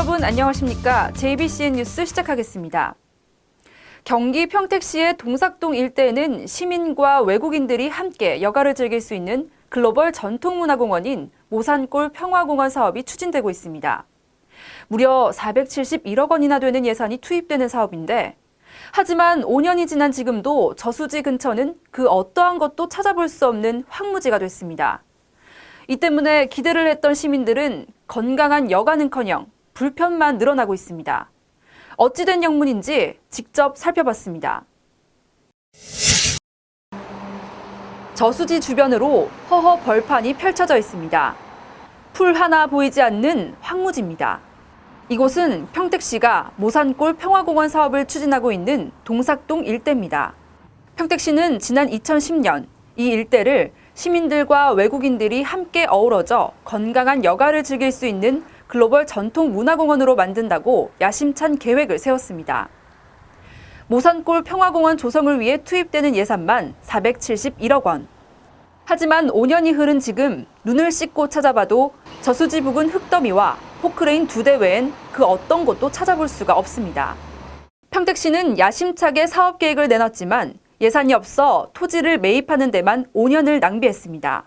여러분 안녕하십니까? JBCN 뉴스 시작하겠습니다. 경기 평택시의 동삭동 일대에는 시민과 외국인들이 함께 여가를 즐길 수 있는 글로벌 전통문화공원인 모산골 평화공원 사업이 추진되고 있습니다. 무려 471억 원이나 되는 예산이 투입되는 사업인데 하지만 5년이 지난 지금도 저수지 근처는 그 어떠한 것도 찾아볼 수 없는 황무지가 됐습니다. 이 때문에 기대를 했던 시민들은 건강한 여가는커녕 불편만 늘어나고 있습니다. 어찌된 영문인지 직접 살펴봤습니다. 저수지 주변으로 허허 벌판이 펼쳐져 있습니다. 풀 하나 보이지 않는 황무지입니다. 이곳은 평택시가 모산골 평화공원 사업을 추진하고 있는 동삭동 일대입니다. 평택시는 지난 2010년 이 일대를 시민들과 외국인들이 함께 어우러져 건강한 여가를 즐길 수 있는 글로벌 전통문화공원으로 만든다고 야심찬 계획을 세웠습니다. 모산골 평화공원 조성을 위해 투입되는 예산만 471억 원. 하지만 5년이 흐른 지금 눈을 씻고 찾아봐도 저수지 부근 흙더미와 포크레인 2대 외엔 그 어떤 곳도 찾아볼 수가 없습니다. 평택시는 야심차게 사업 계획을 내놨지만 예산이 없어 토지를 매입하는 데만 5년을 낭비했습니다.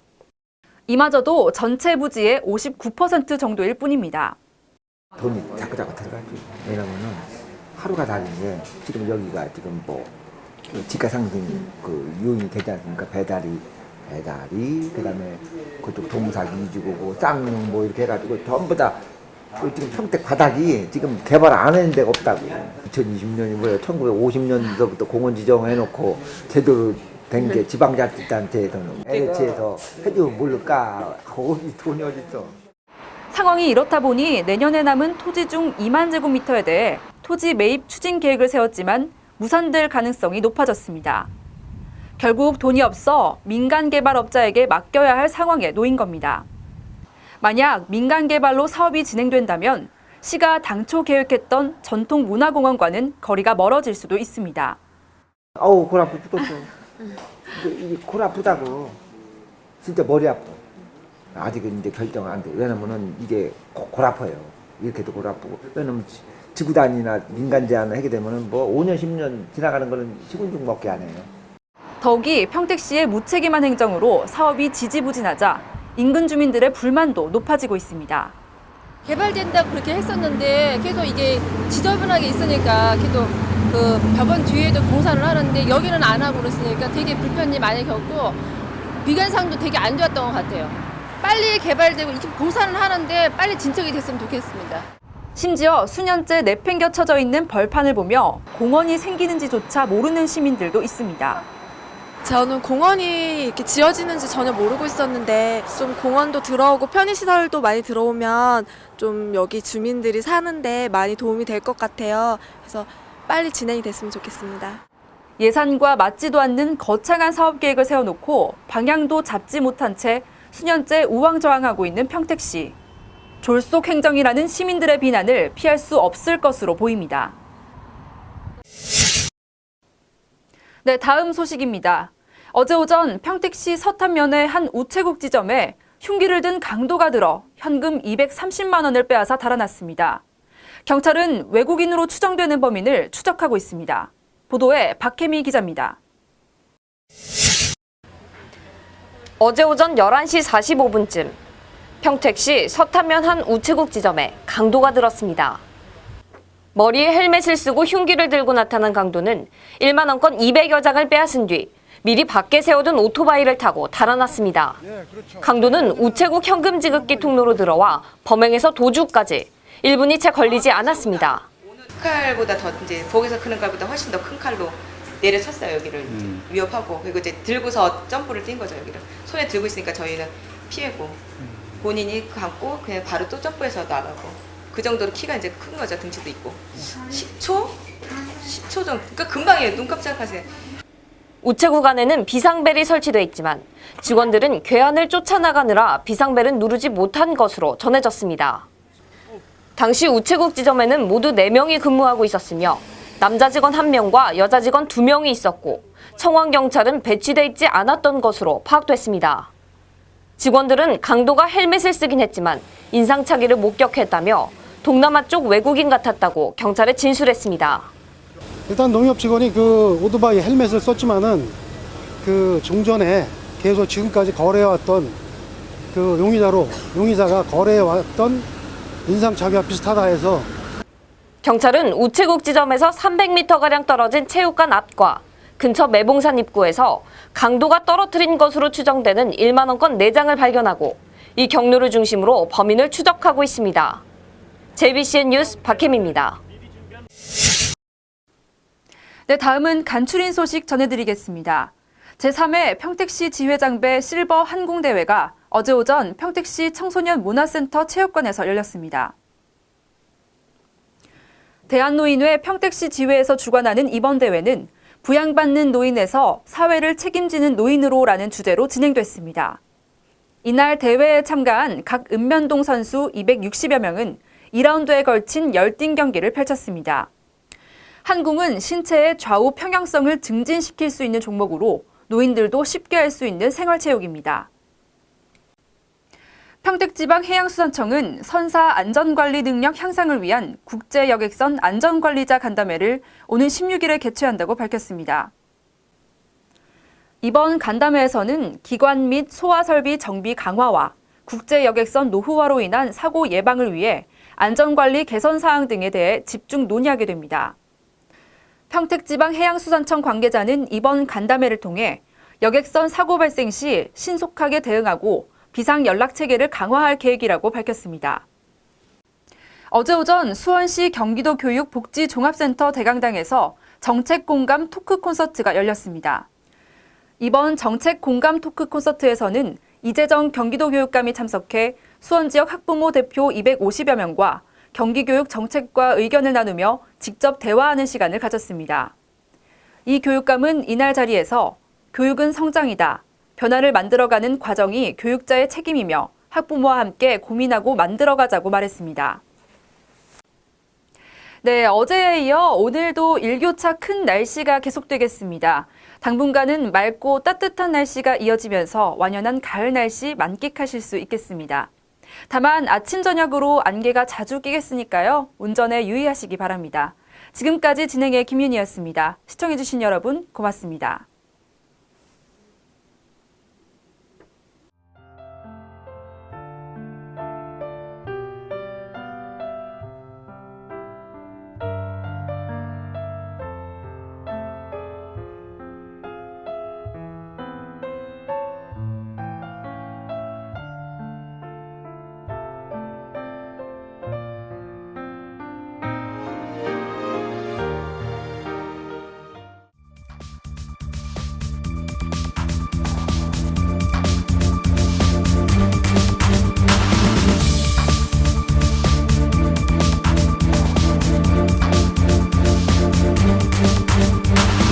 이마저도 전체 부지의 59% 정도일 뿐입니다. 돈이 자꾸 들어가죠. 왜냐면은 하루가 다른 게 지금 여기가 지금 집가 상승 요인이 되지 않습니까? 배달이 그다음에 그쪽 동사 이주고 쌍용 이렇게 해가지고 전부 다 지금 평택 바닥이 지금 개발 안 하는 데가 없다고. 2020년이 뭐예요? 1950년도부터 공원 지정해놓고 제대로 된 게 지방자치단체에서는 LH에서 해주면 모를까? 거기 돈이 어딨어? 상황이 이렇다 보니 내년에 남은 토지 중 2만 제곱미터에 대해 토지 매입 추진 계획을 세웠지만 무산될 가능성이 높아졌습니다. 결국 돈이 없어 민간 개발업자에게 맡겨야 할 상황에 놓인 겁니다. 만약 민간 개발로 사업이 진행된다면 시가 당초 계획했던 전통문화공원과는 거리가 멀어질 수도 있습니다. 아우 골 아프 죽었어. 이게 골 아프다고. 진짜 머리 아파. 아직은 이제 결정 안 돼. 왜냐면은 이게 골 아파요. 이렇게도 골 아프고. 왜냐면 지구단이나 민간 제한을 하게 되면은 5년, 10년 지나가는 거는 시군중 먹게 안 해요. 더욱이 평택시의 무책임한 행정으로 사업이 지지부진하자 인근 주민들의 불만도 높아지고 있습니다. 개발된다고 그렇게 했었는데 계속 이게 지저분하게 있으니까 계속 그 벽원 뒤에도 공사를 하는데 여기는 안 하고 그랬으니까 되게 불편이 많이 겪고 미관상도 되게 안 좋았던 것 같아요. 빨리 개발되고 이렇게 공사는 하는데 빨리 진척이 됐으면 좋겠습니다. 심지어 수년째 내팽겨쳐져 있는 벌판을 보며 공원이 생기는지조차 모르는 시민들도 있습니다. 저는 공원이 이렇게 지어지는지 전혀 모르고 있었는데 좀 공원도 들어오고 편의시설도 많이 들어오면 좀 여기 주민들이 사는데 많이 도움이 될 것 같아요. 그래서 빨리 진행이 됐으면 좋겠습니다. 예산과 맞지도 않는 거창한 사업 계획을 세워놓고 방향도 잡지 못한 채 수년째 우왕좌왕하고 있는 평택시. 졸속 행정이라는 시민들의 비난을 피할 수 없을 것으로 보입니다. 네, 다음 소식입니다. 어제 오전 평택시 서탄면의 한 우체국 지점에 흉기를 든 강도가 들어 현금 230만 원을 빼앗아 달아났습니다. 경찰은 외국인으로 추정되는 범인을 추적하고 있습니다. 보도에 박혜미 기자입니다. 어제 오전 11시 45분쯤 평택시 서탄면 한 우체국 지점에 강도가 들었습니다. 머리에 헬멧을 쓰고 흉기를 들고 나타난 강도는 1만 원권 200여 장을 빼앗은 뒤 미리 밖에 세워둔 오토바이를 타고 달아났습니다. 강도는 우체국 현금 지급기 통로로 들어와 범행에서 도주까지 1분이 채 걸리지 않았습니다. 칼보다 더 이제 부엌에서 크는 칼보다 훨씬 더 큰 칼로 내려쳤어요. 여기를 위협하고 그리고 이제 들고서 점프를 뛴 거죠. 여기를 손에 들고 있으니까 저희는 피하고 본인이 감고 그냥 바로 또 점프해서 나가고 그 정도로 키가 이제 큰 거죠. 등치도 있고 10초 정도 그러니까 금방이에요. 눈 깜짝하세요. 우체국 안에는 비상벨이 설치돼 있지만 직원들은 괴한을 쫓아나가느라 비상벨은 누르지 못한 것으로 전해졌습니다. 당시 우체국 지점에는 모두 4명이 근무하고 있었으며 남자 직원 1명과 여자 직원 2명이 있었고 청왕경찰은 배치돼 있지 않았던 것으로 파악됐습니다. 직원들은 강도가 헬멧을 쓰긴 했지만 인상착의를 목격했다며 동남아 쪽 외국인 같았다고 경찰에 진술했습니다. 일단 농협 직원이 그 오토바이 헬멧을 썼지만은 그 종전에 계속 지금까지 거래해왔던 그 용의자가 거래해왔던 인상착의와 비슷하다 해서 경찰은 우체국 지점에서 300m가량 떨어진 체육관 앞과 근처 매봉산 입구에서 강도가 떨어뜨린 것으로 추정되는 1만 원권 4장을 발견하고 이 경로를 중심으로 범인을 추적하고 있습니다. JBCN 뉴스 박혜미입니다. 네, 다음은 간추린 소식 전해드리겠습니다. 제3회 평택시 지회장배 실버 한궁대회가 어제 오전 평택시 청소년 문화센터 체육관에서 열렸습니다. 대한노인회 평택시 지회에서 주관하는 이번 대회는 부양받는 노인에서 사회를 책임지는 노인으로라는 주제로 진행됐습니다. 이날 대회에 참가한 각 읍면동 선수 260여 명은 2라운드에 걸친 열띤 경기를 펼쳤습니다. 한궁은 신체의 좌우 평형성을 증진시킬 수 있는 종목으로 노인들도 쉽게 할 수 있는 생활체육입니다. 평택지방해양수산청은 선사 안전관리 능력 향상을 위한 국제여객선 안전관리자 간담회를 오는 16일에 개최한다고 밝혔습니다. 이번 간담회에서는 기관 및 소화설비 정비 강화와 국제여객선 노후화로 인한 사고 예방을 위해 안전관리 개선 사항 등에 대해 집중 논의하게 됩니다. 평택지방해양수산청 관계자는 이번 간담회를 통해 여객선 사고 발생 시 신속하게 대응하고 비상연락체계를 강화할 계획이라고 밝혔습니다. 어제 오전 수원시 경기도 교육복지종합센터 대강당에서 정책공감 토크 콘서트가 열렸습니다. 이번 정책공감 토크 콘서트에서는 이재정 경기도 교육감이 참석해 수원 지역 학부모 대표 250여 명과 경기교육 정책과 의견을 나누며 직접 대화하는 시간을 가졌습니다. 이 교육감은 이날 자리에서 교육은 성장이다. 변화를 만들어가는 과정이 교육자의 책임이며 학부모와 함께 고민하고 만들어가자고 말했습니다. 네, 어제에 이어 오늘도 일교차 큰 날씨가 계속되겠습니다. 당분간은 맑고 따뜻한 날씨가 이어지면서 완연한 가을 날씨 만끽하실 수 있겠습니다. 다만 아침 저녁으로 안개가 자주 끼겠으니까요. 운전에 유의하시기 바랍니다. 지금까지 진행의 김윤희였습니다. 시청해주신 여러분 고맙습니다.